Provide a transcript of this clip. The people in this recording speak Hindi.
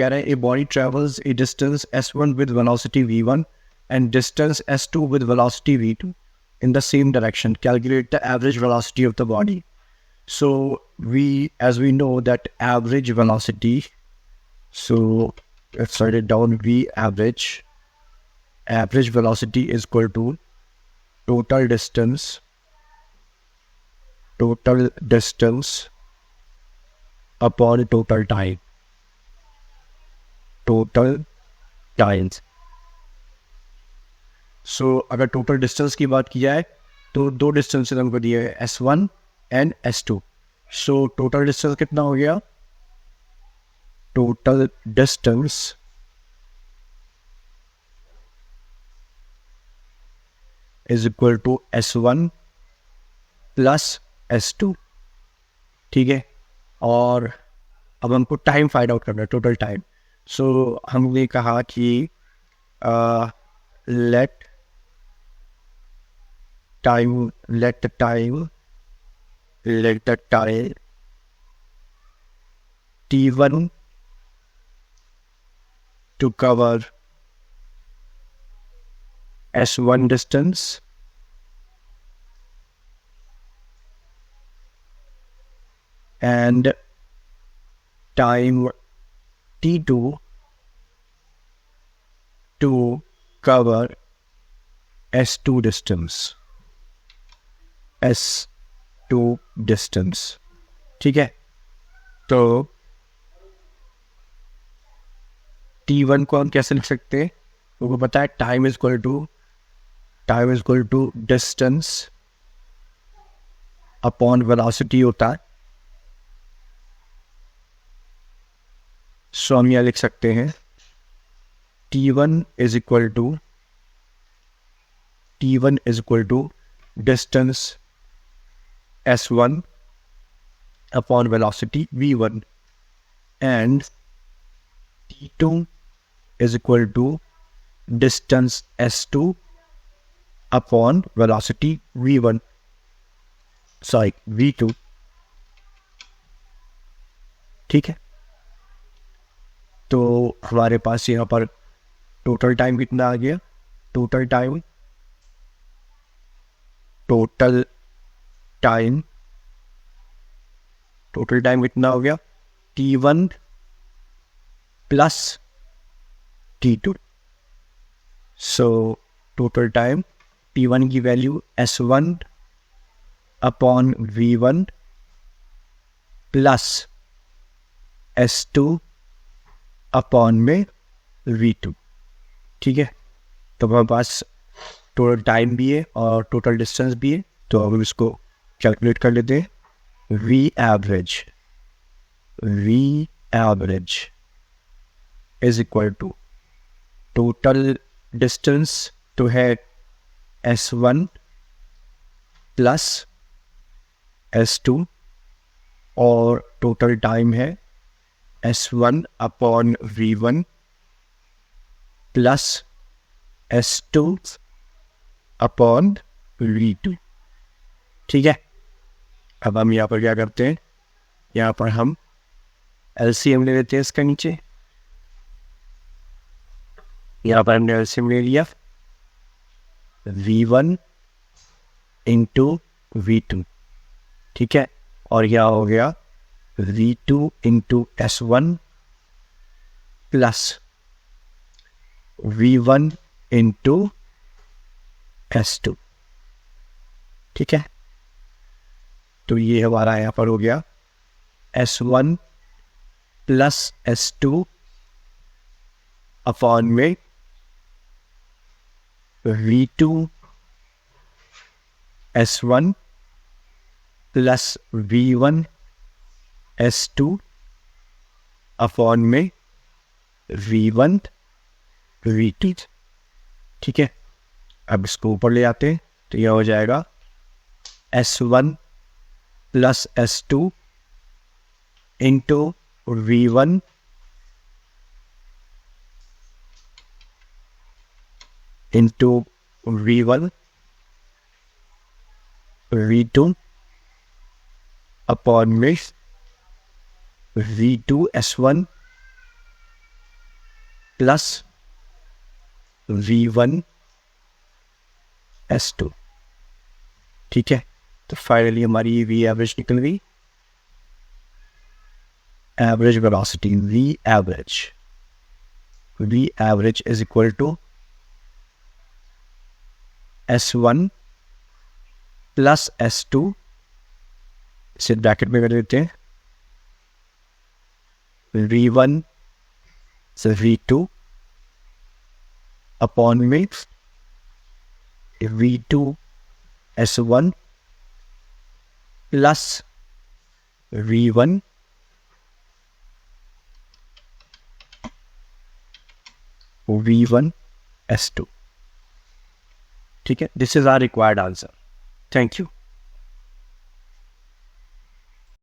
कह रहे हैं a body travels A distance s1 with velocity v1 and distance s2 with velocity v2 in the same direction. Calculate the average velocity of the body. So as we know that average velocity, so let's write it down. V average velocity is equal to total distance upon total time. सो अगर टोटल डिस्टेंस की बात की जाए तो दो डिस्टेंस हमको दिए S1 and S2. So total distance कितना हो गया? Total distance is equal to S1 plus S2. ठीक है, और अब हमको टाइम फाइंड आउट करना है, टोटल टाइम. सो हमने कहा कि let the time t1 to cover s1 distance and time t2 to cover s2 distance. ठीक है, तो t1 को हम कैसे लिख सकते हैं? वो पता है time is equal to distance upon velocity होता है. सो हम यह लिख सकते हैं t1 is equal to distance s1 upon velocity v1 and t2 is equal to distance s2 upon velocity v2. ठीक है, तो हमारे पास यहाँ पर टोटल टाइम कितना आ गया? टोटल टाइम कितना हो गया? t1 plus t2. So total time t1 की value s1 upon v1 plus s2 upon में v2. ठीक है, तो हमारे पास टोटल टाइम भी है और टोटल डिस्टेंस भी है, तो हम इसको कैलकुलेट कर लेते हैं. v average is equal to total distance तो है s1 प्लस s2 और टोटल टाइम है s1 upon v1 plus s2 upon v2. ठीक है, अब हम यहाँ पर क्या करते हैं? यहाँ पर हम LCM ले लेते हैं इसका नीचे. यहाँ पर हमने LCM ले लिया v1 इंटू v2. ठीक है, और यह हो गया v2 into s1 plus v1 into s2. ठीक है, तो ये हमारा यहाँ पर हो गया s1 प्लस s2 अपॉन में v2 s1 plus v1 s2 upon में v1 v2. ठीक है, अब इसको ऊपर ले आते हैं तो यह हो जाएगा s1 plus s2 into v1 into v1 v2 upon में v2 s1 plus V1 S2। ठीक है, तो फाइनली हमारी V एवरेज निकल गई। Average velocity V average is equal to S1 plus S2, इसे ब्रैकेट में कर देते हैं, V1 से V2 अपॉन में V2 S1 plus V1 V1 S2। ठीक है, this is our required answer. Thank you.